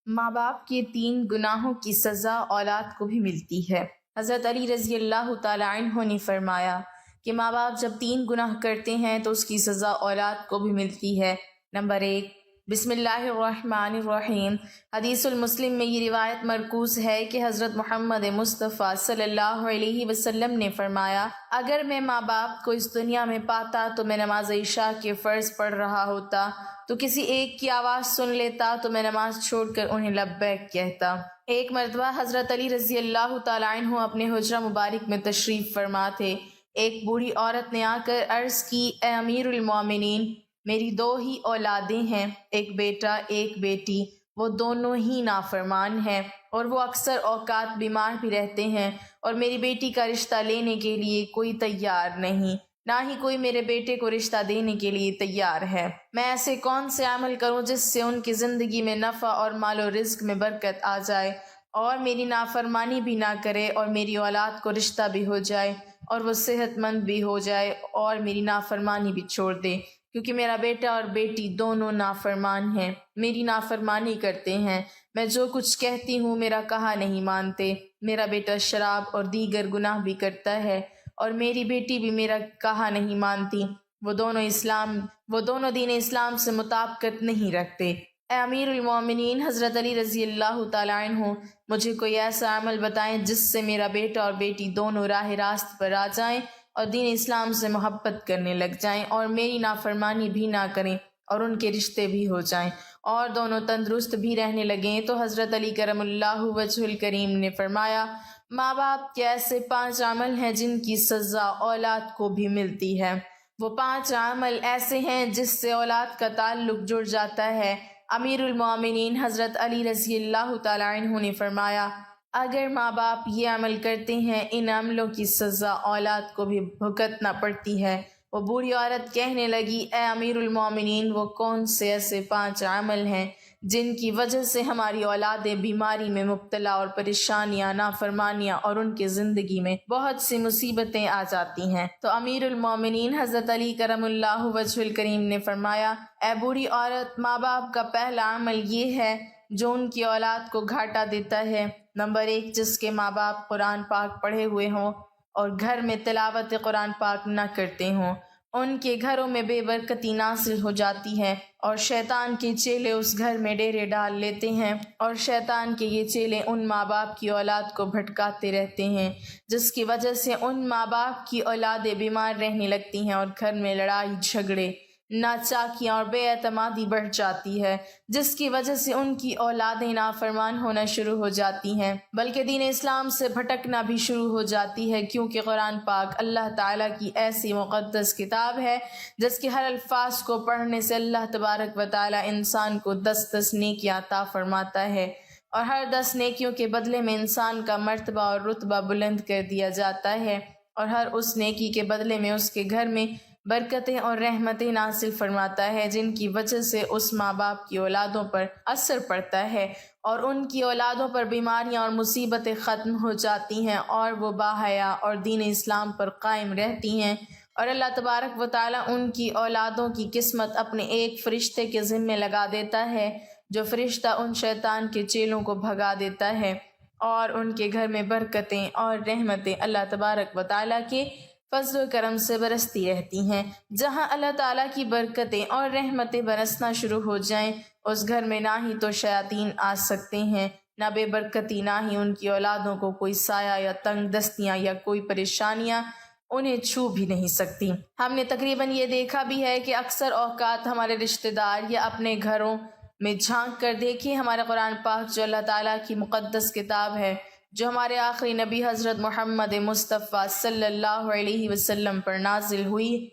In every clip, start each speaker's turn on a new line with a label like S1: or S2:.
S1: ماں باپ کے 3 گناہوں کی سزا اولاد کو بھی ملتی ہے۔ حضرت علی رضی اللہ تعالیٰ عنہ نے فرمایا کہ ماں باپ جب 3 گناہ کرتے ہیں تو اس کی سزا اولاد کو بھی ملتی ہے۔ نمبر 1، بسم اللہ الرحمن الرحیم۔ حدیث المسلم میں یہ روایت مرکوز ہے کہ حضرت محمد مصطفیٰ صلی اللہ علیہ وسلم نے فرمایا، اگر میں ماں باپ کو اس دنیا میں پاتا تو میں نماز عشاء کے فرض پڑھ رہا ہوتا تو کسی ایک کی آواز سن لیتا تو میں نماز چھوڑ کر انہیں لبیک کہتا۔ ایک مرتبہ حضرت علی رضی اللہ تعالیٰ عنہ اپنے حجرہ مبارک میں تشریف فرما تھے۔ ایک بوڑھی عورت نے آ کر عرض کی، اے امیر المومنین، میری 2 ہی اولادیں ہیں، ایک بیٹا ایک بیٹی، وہ دونوں ہی نافرمان ہیں اور وہ اکثر اوقات بیمار بھی رہتے ہیں، اور میری بیٹی کا رشتہ لینے کے لیے کوئی تیار نہیں، نہ ہی کوئی میرے بیٹے کو رشتہ دینے کے لیے تیار ہے۔ میں ایسے کون سے عمل کروں جس سے ان کی زندگی میں نفع اور مال و رزق میں برکت آ جائے اور میری نافرمانی بھی نہ کرے اور میری اولاد کو رشتہ بھی ہو جائے اور وہ صحت مند بھی ہو جائے اور میری نافرمانی بھی چھوڑ دے، کیونکہ میرا بیٹا اور بیٹی دونوں نافرمان ہیں، میری نافرمانی کرتے ہیں، میں جو کچھ کہتی ہوں میرا کہا نہیں مانتے، میرا بیٹا شراب اور دیگر گناہ بھی کرتا ہے اور میری بیٹی بھی میرا کہا نہیں مانتی، وہ دونوں دین اسلام سے مطابقت نہیں رکھتے۔ اے امیر المومنین حضرت علی رضی اللہ تعالیٰ عنہ، مجھے کوئی ایسا عمل بتائیں جس سے میرا بیٹا اور بیٹی دونوں راہ راست پر آ جائیں اور دین اسلام سے محبت کرنے لگ جائیں اور میری نافرمانی بھی نہ کریں اور ان کے رشتے بھی ہو جائیں اور دونوں تندرست بھی رہنے لگیں۔ تو حضرت علی کرم اللہ وجہ الکریم نے فرمایا، ماں باپ کے ایسے 5 عمل ہیں جن کی سزا اولاد کو بھی ملتی ہے۔ وہ 5 عمل ایسے ہیں جس سے اولاد کا تعلق جڑ جاتا ہے۔ امیر المومنین حضرت علی رضی اللہ تعالیٰ عنہ نے فرمایا، اگر ماں باپ یہ عمل کرتے ہیں ان عملوں کی سزا اولاد کو بھی بھگتنا پڑتی ہے۔ وہ بوڑھی عورت کہنے لگی، اے امیر المومنین، وہ کون سے ایسے 5 عمل ہیں جن کی وجہ سے ہماری اولادیں بیماری میں مبتلا اور پریشانیاں، نافرمانیاں اور ان کی زندگی میں بہت سی مصیبتیں آ جاتی ہیں؟ تو امیر المومنین حضرت علی کرم اللہ وجہ الکریم نے فرمایا، اے بوڑھی عورت، ماں باپ کا پہلا عمل یہ ہے جو ان کی اولاد کو گھاٹا دیتا ہے۔ نمبر 1، جس کے ماں باپ قرآن پاک پڑھے ہوئے ہوں اور گھر میں تلاوت قرآن پاک نہ کرتے ہوں، ان کے گھروں میں بے برکتی نازل ہو جاتی ہے اور شیطان کے چیلے اس گھر میں ڈیرے ڈال لیتے ہیں اور شیطان کے یہ چیلے ان ماں باپ کی اولاد کو بھٹکاتے رہتے ہیں، جس کی وجہ سے ان ماں باپ کی اولادیں بیمار رہنے لگتی ہیں اور گھر میں لڑائی جھگڑے، ناچاکیاں اور بے اعتمادی بڑھ جاتی ہے، جس کی وجہ سے ان کی اولادیں نافرمان ہونا شروع ہو جاتی ہیں، بلکہ دین اسلام سے بھٹکنا بھی شروع ہو جاتی ہے، کیونکہ قرآن پاک اللہ تعالیٰ کی ایسی مقدس کتاب ہے جس کے ہر الفاظ کو پڑھنے سے اللہ تبارک و تعالیٰ انسان کو 10 نیکیاں عطا فرماتا ہے اور ہر 10 نیکیوں کے بدلے میں انسان کا مرتبہ اور رتبہ بلند کر دیا جاتا ہے اور ہر اس نیکی کے بدلے میں اس کے گھر میں برکتیں اور رحمتیں نازل فرماتا ہے، جن کی وجہ سے اس ماں باپ کی اولادوں پر اثر پڑتا ہے اور ان کی اولادوں پر بیماریاں اور مصیبتیں ختم ہو جاتی ہیں اور وہ باحیا اور دین اسلام پر قائم رہتی ہیں، اور اللہ تبارک و تعالیٰ ان کی اولادوں کی قسمت اپنے ایک فرشتے کے ذمے لگا دیتا ہے، جو فرشتہ ان شیطان کے چیلوں کو بھگا دیتا ہے اور ان کے گھر میں برکتیں اور رحمتیں اللہ تبارک و تعالیٰ کے فضل و کرم سے برستی رہتی ہیں۔ جہاں اللہ تعالیٰ کی برکتیں اور رحمتیں برسنا شروع ہو جائیں، اس گھر میں نہ ہی تو شیاطین آ سکتے ہیں، نہ بے برکتی، نہ ہی ان کی اولادوں کو کوئی سایہ یا تنگ دستیاں یا کوئی پریشانیاں انہیں چھو بھی نہیں سکتی۔ ہم نے تقریباً یہ دیکھا بھی ہے کہ اکثر اوقات ہمارے رشتہ دار یا اپنے گھروں میں جھانک کر دیکھیں، ہمارا قرآن پاک جو اللہ تعالیٰ کی مقدس کتاب ہے، جو ہمارے آخری نبی حضرت محمد مصطفیٰ صلی اللہ علیہ وسلم پر نازل ہوئی،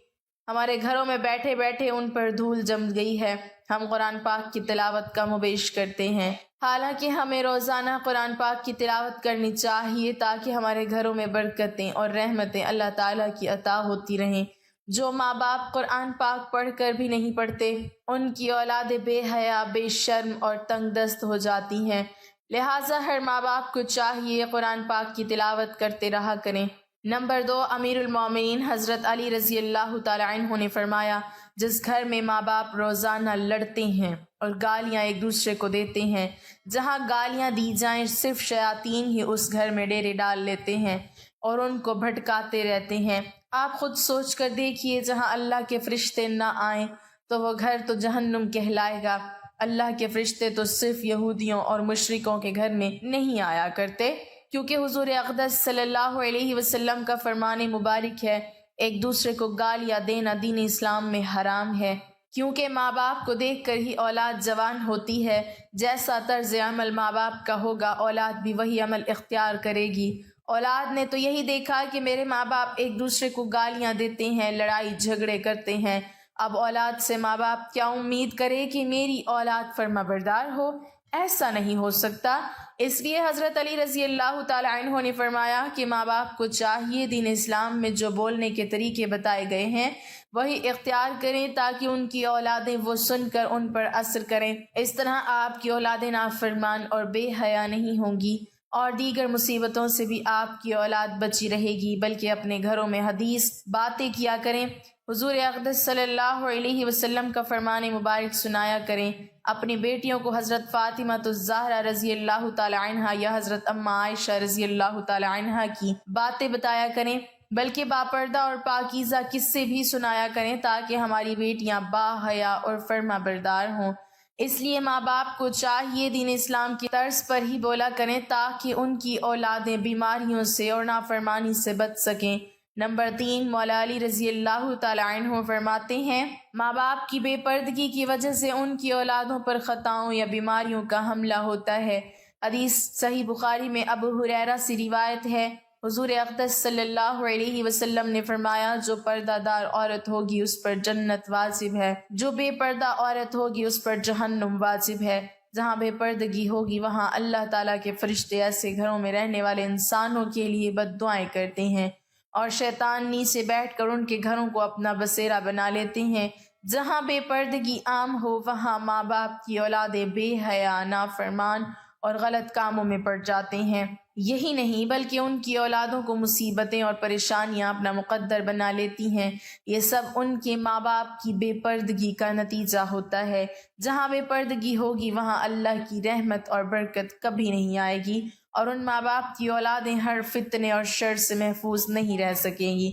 S1: ہمارے گھروں میں بیٹھے بیٹھے ان پر دھول جم گئی ہے۔ ہم قرآن پاک کی تلاوت کم و بیش کرتے ہیں، حالانکہ ہمیں روزانہ قرآن پاک کی تلاوت کرنی چاہیے تاکہ ہمارے گھروں میں برکتیں اور رحمتیں اللہ تعالیٰ کی عطا ہوتی رہیں۔ جو ماں باپ قرآن پاک پڑھ کر بھی نہیں پڑھتے، ان کی اولادیں بے حیا، بے شرم اور تنگ دست ہو جاتی ہیں، لہٰذا ہر ماں باپ کو چاہیے قرآن پاک کی تلاوت کرتے رہا کریں نمبر 2، امیر المومنین حضرت علی رضی اللہ تعالی عنہ نے فرمایا، جس گھر میں ماں باپ روزانہ لڑتے ہیں اور گالیاں ایک دوسرے کو دیتے ہیں، جہاں گالیاں دی جائیں صرف شیاطین ہی اس گھر میں ڈیرے ڈال لیتے ہیں اور ان کو بھٹکاتے رہتے ہیں۔ آپ خود سوچ کر دیکھیے، جہاں اللہ کے فرشتے نہ آئیں تو وہ گھر تو جہنم کہلائے گا۔ اللہ کے فرشتے تو صرف یہودیوں اور مشرکوں کے گھر میں نہیں آیا کرتے، کیونکہ حضور اقدس صلی اللہ علیہ وسلم کا فرمان مبارک ہے، ایک دوسرے کو گالیاں دینا دین اسلام میں حرام ہے، کیونکہ ماں باپ کو دیکھ کر ہی اولاد جوان ہوتی ہے۔ جیسا طرز عمل ماں باپ کا ہوگا، اولاد بھی وہی عمل اختیار کرے گی۔ اولاد نے تو یہی دیکھا کہ میرے ماں باپ ایک دوسرے کو گالیاں دیتے ہیں، لڑائی جھگڑے کرتے ہیں، اب اولاد سے ماں باپ کیا امید کرے کہ میری اولاد فرما بردار ہو؟ ایسا نہیں ہو سکتا۔ اس لیے حضرت علی رضی اللہ تعالی عنہ نے فرمایا کہ ماں باپ کو چاہیے دین اسلام میں جو بولنے کے طریقے بتائے گئے ہیں وہی اختیار کریں، تاکہ ان کی اولادیں وہ سن کر ان پر اثر کریں۔ اس طرح آپ کی اولادیں نافرمان اور بے حیا نہیں ہوں گی، اور دیگر مصیبتوں سے بھی آپ کی اولاد بچی رہے گی، بلکہ اپنے گھروں میں حدیث باتیں کیا کریں، حضور اقدس صلی اللہ علیہ وسلم کا فرمان مبارک سنایا کریں، اپنی بیٹیوں کو حضرت فاطمہ الزہرا رضی اللہ تعالی عنہا یا حضرت اما عائشہ رضی اللہ تعالی عنہا کی باتیں بتایا کریں، بلکہ باپردہ اور پاکیزہ قصے بھی سنایا کریں، تاکہ ہماری بیٹیاں با حیا اور فرما بردار ہوں۔ اس لیے ماں باپ کو چاہیے دین اسلام کی طرز پر ہی بولا کریں، تاکہ ان کی اولادیں بیماریوں سے اور نافرمانی سے بچ سکیں۔ نمبر 3، مولا علی رضی اللہ تعالی عنہ فرماتے ہیں، ماں باپ کی بے پردگی کی وجہ سے ان کی اولادوں پر خطاؤں یا بیماریوں کا حملہ ہوتا ہے۔ حدیث صحیح بخاری میں ابو ہریرہ سے روایت ہے، حضور اقدس صلی اللہ علیہ وسلم نے فرمایا، جو پردہ دار عورت ہوگی اس پر جنت واجب ہے، جو بے پردہ عورت ہوگی اس پر جہنم واجب ہے۔ جہاں بے پردگی ہوگی وہاں اللہ تعالیٰ کے فرشتے ایسے گھروں میں رہنے والے انسانوں کے لیے بد دعائیں کرتے ہیں، اور شیطان نیچے بیٹھ کر ان کے گھروں کو اپنا بسیرا بنا لیتے ہیں۔ جہاں بے پردگی عام ہو وہاں ماں باپ کی اولادیں بے حیا، نافرمان اور غلط کاموں میں پڑ جاتے ہیں۔ یہی نہیں بلکہ ان کی اولادوں کو مصیبتیں اور پریشانیاں اپنا مقدر بنا لیتی ہیں۔ یہ سب ان کے ماں باپ کی بے پردگی کا نتیجہ ہوتا ہے۔ جہاں بے پردگی ہوگی وہاں اللہ کی رحمت اور برکت کبھی نہیں آئے گی، اور ان ماں باپ کی اولادیں ہر فتنے اور شر سے محفوظ نہیں رہ سکیں گی،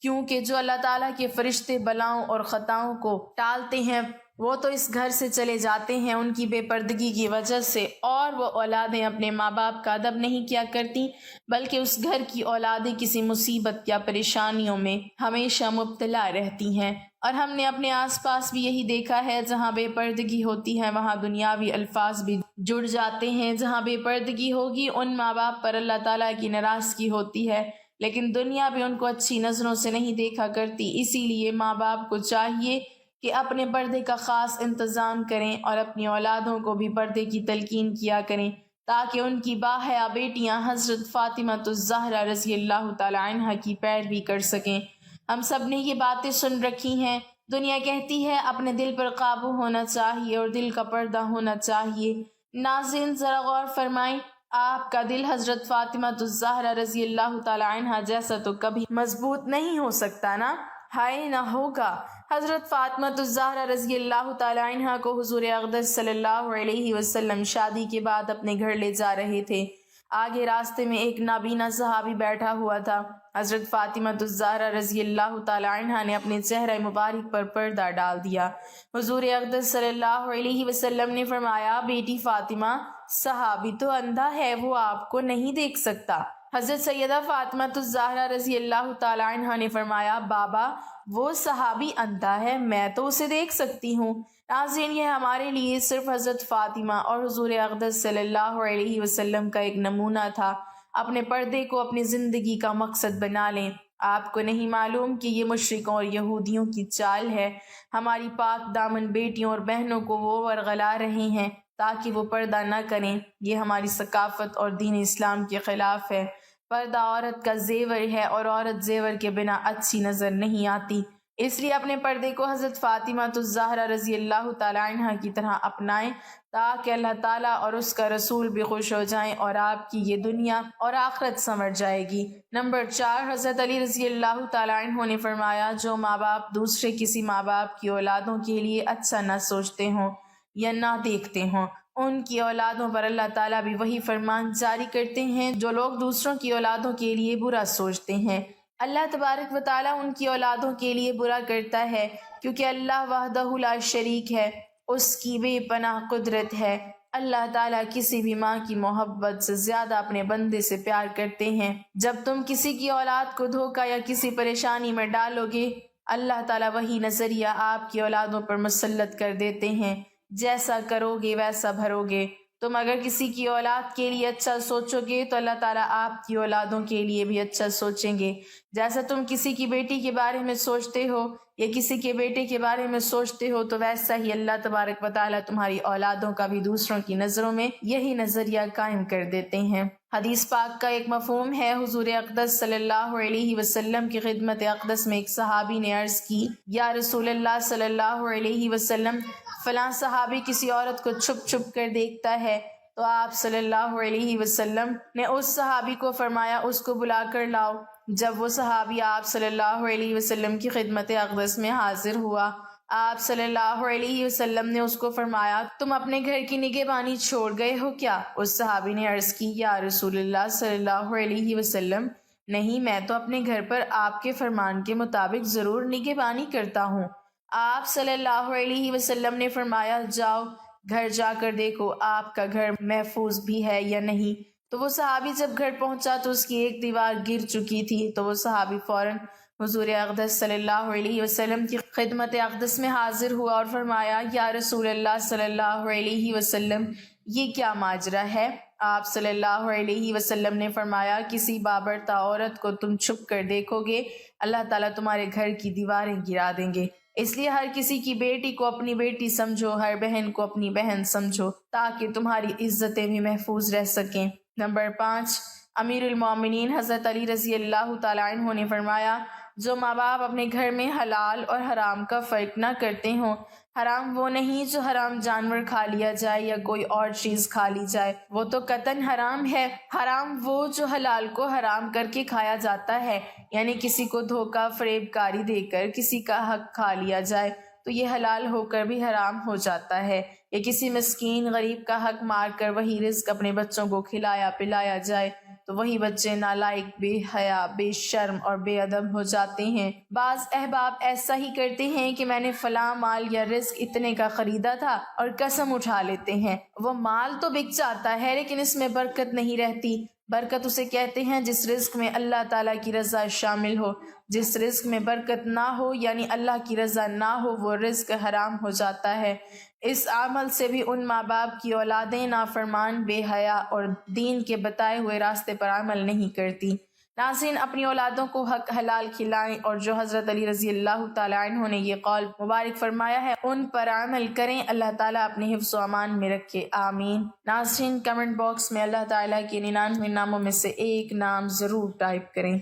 S1: کیونکہ جو اللہ تعالیٰ کے فرشتے بلاؤں اور خطاؤں کو ٹالتے ہیں وہ تو اس گھر سے چلے جاتے ہیں ان کی بے پردگی کی وجہ سے، اور وہ اولادیں اپنے ماں باپ کا ادب نہیں کیا کرتی، بلکہ اس گھر کی اولادیں کسی مصیبت یا پریشانیوں میں ہمیشہ مبتلا رہتی ہیں۔ اور ہم نے اپنے آس پاس بھی یہی دیکھا ہے، جہاں بے پردگی ہوتی ہے وہاں دنیاوی الفاظ بھی جڑ جاتے ہیں۔ جہاں بے پردگی ہوگی ان ماں باپ پر اللہ تعالیٰ کی ناراضگی ہوتی ہے، لیکن دنیا بھی ان کو اچھی نظروں سے نہیں دیکھا کرتی۔ اسی لیے ماں باپ کو چاہیے کہ اپنے پردے کا خاص انتظام کریں اور اپنی اولادوں کو بھی پردے کی تلقین کیا کریں، تاکہ ان کی باحیا بیٹیاں حضرت فاطمہ الزہرا رضی اللہ تعالی عنہا کی پیروی کر سکیں۔ ہم سب نے یہ باتیں سن رکھی ہیں، دنیا کہتی ہے اپنے دل پر قابو ہونا چاہیے اور دل کا پردہ ہونا چاہیے۔ ناظرین ذرا غور فرمائیں، آپ کا دل حضرت فاطمہ الزہرا رضی اللہ تعالی عنہا جیسا تو کبھی مضبوط نہیں ہو سکتا نا؟ ہائے نہ ہوگا۔ حضرت فاطمہ الزہرا رضی اللہ تعالی عنہا کو حضور اقدس صلی اللہ علیہ وسلم شادی کے بعد اپنے گھر لے جا رہے تھے۔ آگے راستے میں ایک نابینا صحابی بیٹھا ہوا تھا۔ حضرت فاطمہ الزہرا رضی اللہ تعالی عنہا نے اپنے چہرہ مبارک پر پردہ ڈال دیا۔ حضور اقدس صلی اللہ علیہ وسلم نے فرمایا، بیٹی فاطمہ، صحابی تو اندھا ہے، وہ آپ کو نہیں دیکھ سکتا۔ حضرت سیدہ فاطمہ الزہرا رضی اللہ تعالی عنہا نے فرمایا، بابا وہ صحابی اندھا ہے، میں تو اسے دیکھ سکتی ہوں۔ ناظرین، یہ ہمارے لیے صرف حضرت فاطمہ اور حضور اقدس صلی اللہ علیہ وسلم کا ایک نمونہ تھا۔ اپنے پردے کو اپنی زندگی کا مقصد بنا لیں۔ آپ کو نہیں معلوم کہ یہ مشرکوں اور یہودیوں کی چال ہے؟ ہماری پاک دامن بیٹیوں اور بہنوں کو وہ ورغلا رہے ہیں تاکہ وہ پردہ نہ کریں۔ یہ ہماری ثقافت اور دین اسلام کے خلاف ہے۔ پردہ عورت کا زیور ہے اور عورت زیور کے بنا اچھی نظر نہیں آتی۔ اس لیے اپنے پردے کو حضرت فاطمہ الزہرا رضی اللہ تعالی عنہ کی طرح اپنائیں تاکہ اللہ تعالیٰ اور اس کا رسول بھی خوش ہو جائیں اور آپ کی یہ دنیا اور آخرت سنور جائے گی۔ نمبر 4، حضرت علی رضی اللہ تعالی عنہ نے فرمایا جو ماں باپ دوسرے کسی ماں باپ کی اولادوں کے لیے اچھا نہ سوچتے ہوں یا نہ دیکھتے ہوں، ان کی اولادوں پر اللہ تعالیٰ بھی وہی فرمان جاری کرتے ہیں جو لوگ دوسروں کی اولادوں کے لیے برا سوچتے ہیں۔ اللہ تبارک و تعالیٰ ان کی اولادوں کے لیے برا کرتا ہے کیونکہ اللہ وحدہ لا شریک ہے، اس کی بے پناہ قدرت ہے۔ اللہ تعالیٰ کسی بھی ماں کی محبت سے زیادہ اپنے بندے سے پیار کرتے ہیں۔ جب تم کسی کی اولاد کو دھوکہ یا کسی پریشانی میں ڈالو گے، اللہ تعالیٰ وہی نظریہ آپ کی اولادوں پر مسلط کر دیتے ہیں، جیسا کرو گے ویسا بھرو گے۔ تم اگر کسی کی اولاد کے لیے اچھا سوچو گے تو اللہ تعالیٰ آپ کی اولادوں کے لیے بھی اچھا سوچیں گے۔ جیسا تم کسی کی بیٹی کے بارے میں سوچتے ہو یا کسی کے بیٹے کے بارے میں سوچتے ہو تو ویسا ہی اللہ تبارک و تعالیٰ تمہاری اولادوں کا بھی دوسروں کی نظروں میں یہی نظریہ قائم کر دیتے ہیں۔ حدیث پاک کا ایک مفہوم ہے، حضور اقدس صلی اللہ علیہ وسلم کی خدمت اقدس میں ایک صحابی نے عرض کی، یا رسول اللہ صلی اللہ علیہ وسلم، فلاں صحابی کسی عورت کو چھپ چھپ کر دیکھتا ہے، تو آپ صلی اللہ علیہ وسلم نے اس صحابی کو فرمایا اس کو بلا کر لاؤ۔ جب وہ صحابی آپ صلی اللہ علیہ وسلم کی خدمت اقدس میں حاضر ہوا، آپ صلی اللہ علیہ وسلم نے اس کو فرمایا تم اپنے گھر کی نگہبانی چھوڑ گئے ہو کیا؟ اس صحابی نے عرض کی، یا رسول اللہ صلی اللہ علیہ وسلم، نہیں، میں تو اپنے گھر پر آپ کے فرمان کے مطابق ضرور نگہبانی کرتا ہوں۔ آپ صلی اللہ علیہ وسلم نے فرمایا جاؤ گھر جا کر دیکھو آپ کا گھر محفوظ بھی ہے یا نہیں۔ تو وہ صحابی جب گھر پہنچا تو اس کی ایک دیوار گر چکی تھی، تو وہ صحابی فوراً حضور اقدس صلی اللہ علیہ وسلم کی خدمت اقدس میں حاضر ہوا اور فرمایا، یا رسول اللہ صلی اللہ علیہ وسلم، یہ کیا ماجرا ہے؟ آپ صلی اللہ علیہ وسلم نے فرمایا، کسی بابرتا عورت کو تم چھپ کر دیکھو گے، اللہ تعالیٰ تمہارے گھر کی دیواریں گرا دیں گے۔ اس لیے ہر کسی کی بیٹی کو اپنی بیٹی سمجھو، ہر بہن کو اپنی بہن سمجھو، تاکہ تمہاری عزتیں بھی محفوظ رہ سکیں۔ نمبر 5، امیر المومنین حضرت علی رضی اللہ تعالیٰ عنہ نے فرمایا، جو ماں باپ اپنے گھر میں حلال اور حرام کا فرق نہ کرتے ہوں، حرام وہ نہیں جو حرام جانور کھا لیا جائے یا کوئی اور چیز کھا لی جائے، وہ تو قطعاً حرام ہے۔ حرام وہ جو حلال کو حرام کر کے کھایا جاتا ہے، یعنی کسی کو دھوکہ فریب کاری دے کر کسی کا حق کھا لیا جائے تو یہ حلال ہو کر بھی حرام ہو جاتا ہے، یا کسی مسکین غریب کا حق مار کر وہی رزق اپنے بچوں کو کھلایا پلایا جائے تو وہی بچے نالائق، بے حیا، بے شرم اور بے ادب ہو جاتے ہیں۔ بعض احباب ایسا ہی کرتے ہیں کہ میں نے فلاں مال یا رزق اتنے کا خریدا تھا اور قسم اٹھا لیتے ہیں، وہ مال تو بک جاتا ہے لیکن اس میں برکت نہیں رہتی۔ برکت اسے کہتے ہیں جس رزق میں اللہ تعالیٰ کی رضا شامل ہو۔ جس رزق میں برکت نہ ہو یعنی اللہ کی رضا نہ ہو، وہ رزق حرام ہو جاتا ہے۔ اس عمل سے بھی ان ماں باپ کی اولادیں نافرمان، بے حیا اور دین کے بتائے ہوئے راستے پر عمل نہیں کرتی۔ ناظرین، اپنی اولادوں کو حق حلال کھلائیں اور جو حضرت علی رضی اللہ تعالیٰ عنہ نے یہ قول مبارک فرمایا ہے ان پر عمل کریں۔ اللہ تعالیٰ اپنے حفظ و امان میں رکھے، آمین۔ ناظرین، کمنٹ باکس میں اللہ تعالیٰ کے 99 ناموں میں سے ایک نام ضرور ٹائپ کریں۔